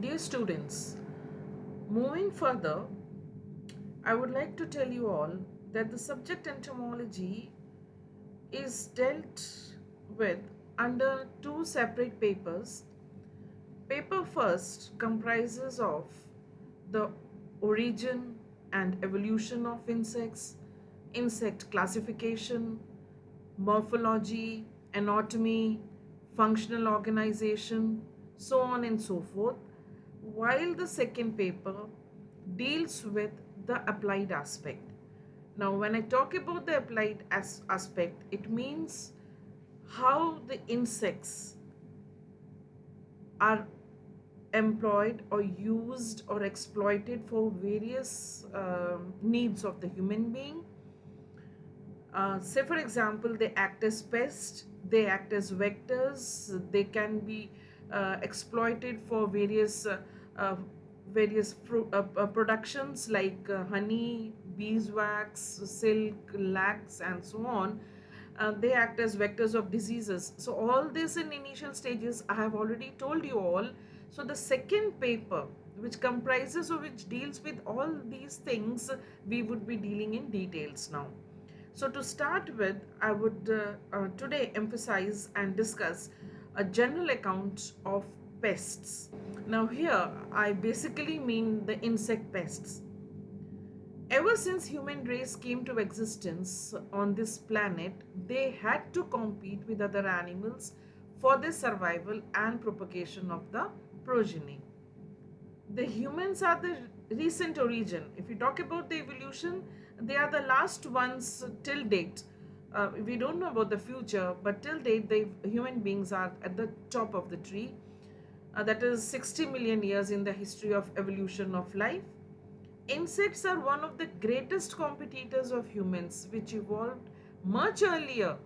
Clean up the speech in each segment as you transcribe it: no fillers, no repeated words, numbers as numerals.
Dear students, moving further, I would like to tell you all that the subject entomology is dealt with under two separate papers. Paper first comprises of the origin and evolution of insects, insect classification, morphology, anatomy, functional organization, so on and so forth, while the second paper deals with the applied aspect. Now, when I talk about the applied aspect, it means how the insects are employed or used or exploited for various needs of the human being. Say, for example, they act as pests, they act as vectors, they can be exploited for uh, productions like honey, beeswax, silk, lacs, and so on. They act as vectors of diseases. So, all this in initial stages, I have already told you all. So, the second paper, which comprises or which deals with all these things, we would be dealing in details now. So, to start with, I would today emphasize and discuss a general account of pests. Now, here I basically mean the insect pests. Ever since human race came to existence on this planet, they had to compete with other animals for their survival and propagation of the progeny. The humans are the recent origin. If you talk about the evolution, they are the last ones till date. We don't know about the future, but till date, the human beings are at the top of the tree. That is 60 million years in the history of evolution of life. Insects are one of the greatest competitors of humans, which evolved much earlier,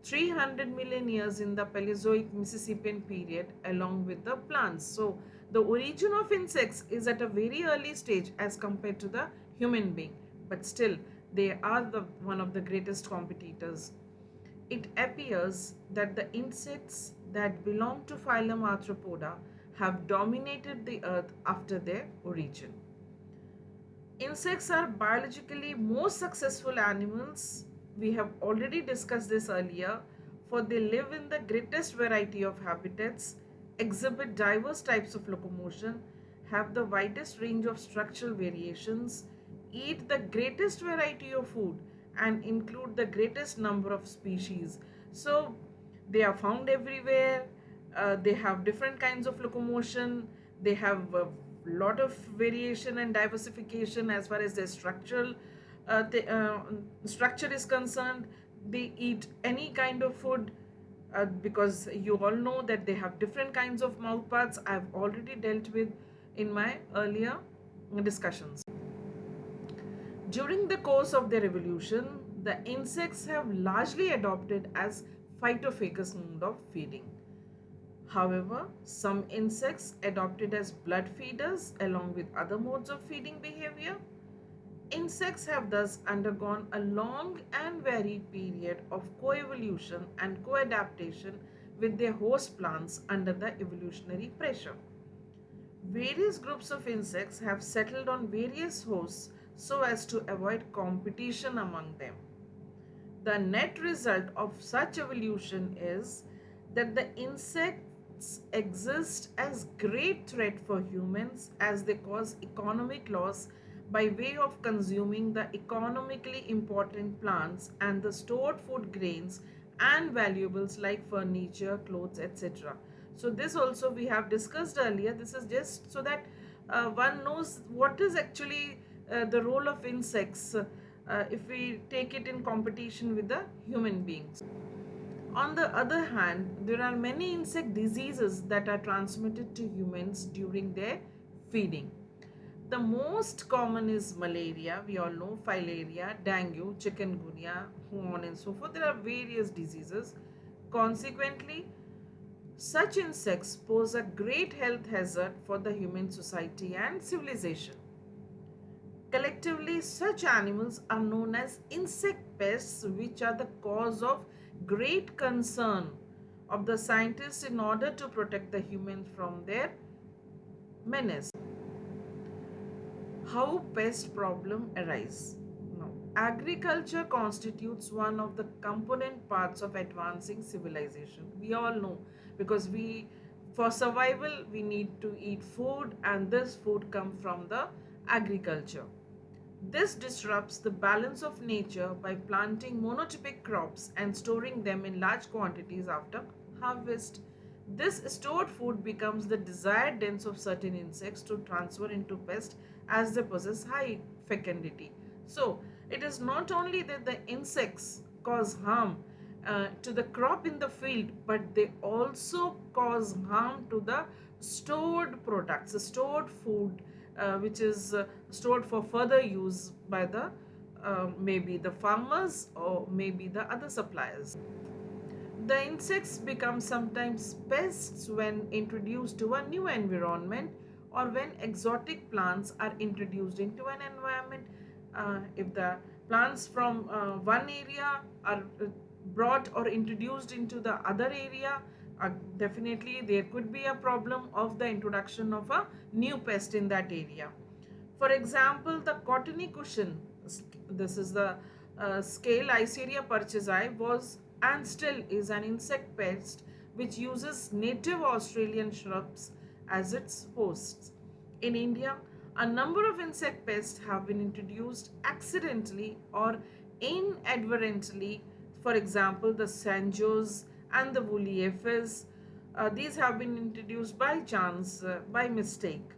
300 million years in the Paleozoic Mississippian period, along with the plants. So, the origin of insects is at a very early stage as compared to the human being, but still, they are one of the greatest competitors. It appears that the insects that belong to phylum Arthropoda have dominated the earth after their origin. Insects are biologically most successful animals. We have already discussed this earlier, for they live in the greatest variety of habitats, exhibit diverse types of locomotion, have the widest range of structural variations, eat the greatest variety of food, and include the greatest number of species. So, they are found everywhere. They have different kinds of locomotion. They have a lot of variation and diversification as far as their structure is concerned. They eat any kind of food, because you all know that they have different kinds of mouth parts. I've already dealt with in my earlier discussions. During the course of their evolution, the insects have largely adopted as phytophagous mode of feeding. However, some insects adopted as blood feeders along with other modes of feeding behavior. Insects have thus undergone a long and varied period of coevolution and coadaptation with their host plants under the evolutionary pressure. Various groups of insects have settled on various hosts so as to avoid competition among them. The net result of such evolution is that the insects exist as great threat for humans as they cause economic loss by way of consuming the economically important plants and the stored food grains and valuables like furniture, clothes, etc. So this also we have discussed earlier. This is just so that one knows what is actually the role of insects if we take it in competition with the human beings. On the other hand, there are many insect diseases that are transmitted to humans during their feeding. The most common is malaria. We all know filaria, dengue, chikungunya, so on and so forth. There are various diseases. Consequently, such insects pose a great health hazard for the human society and civilization. Collectively, such animals are known as insect pests, which are the cause of great concern of the scientists in order to protect the humans from their menace. How pest problem arise? Now, agriculture constitutes one of the component parts of advancing civilization. We all know, because for survival we need to eat food, and this food come from the agriculture. This disrupts the balance of nature by planting monotypic crops and storing them in large quantities after harvest. This stored food becomes the desired dens of certain insects to transfer into pests as they possess high fecundity. So, it is not only that the insects cause harm to the crop in the field, but they also cause harm to the stored products, the stored food, which is stored for further use by the maybe the farmers or maybe the other suppliers. The insects become sometimes pests when introduced to a new environment or when exotic plants are introduced into an environment. If the plants from one area are brought or introduced into the other area, definitely there could be a problem of the introduction of a new pest in that area. For example, the cottony cushion, this is the scale Iceria purchasei, was and still is an insect pest which uses native Australian shrubs as its hosts. In India, a number of insect pests have been introduced accidentally or inadvertently. For example, the sanjos and the woolly aphids. These have been introduced by chance, by mistake.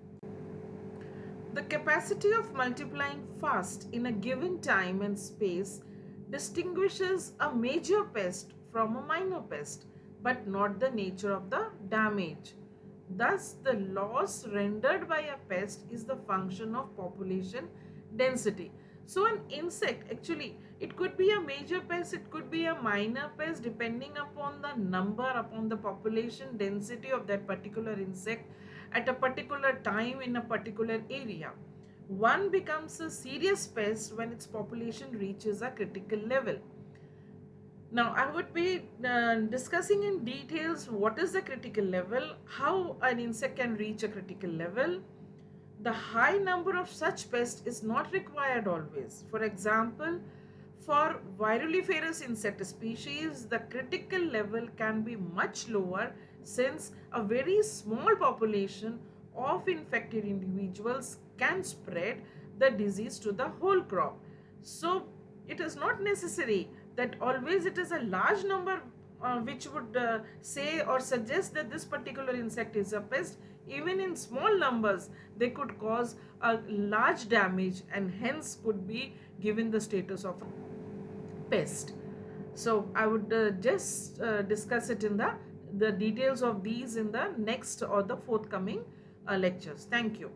The capacity of multiplying fast in a given time and space distinguishes a major pest from a minor pest, but not the nature of the damage. Thus, the loss rendered by a pest is the function of population density. So, an insect actually, it could be a major pest, it could be a minor pest, depending upon the number, upon the population density of that particular insect at a particular time in a particular area. One becomes a serious pest when its population reaches a critical level. Now, I would be discussing in details what is the critical level, how an insect can reach a critical level. The high number of such pests is not required always. For example, for viruliferous insect species, the critical level can be much lower since a very small population of infected individuals can spread the disease to the whole crop. So, it is not necessary that always it is a large number which would say or suggest that this particular insect is a pest. Even in small numbers, they could cause a large damage and hence could be given the status of pest. So I would just discuss it in the details of these in the next or the forthcoming lectures. Thank you.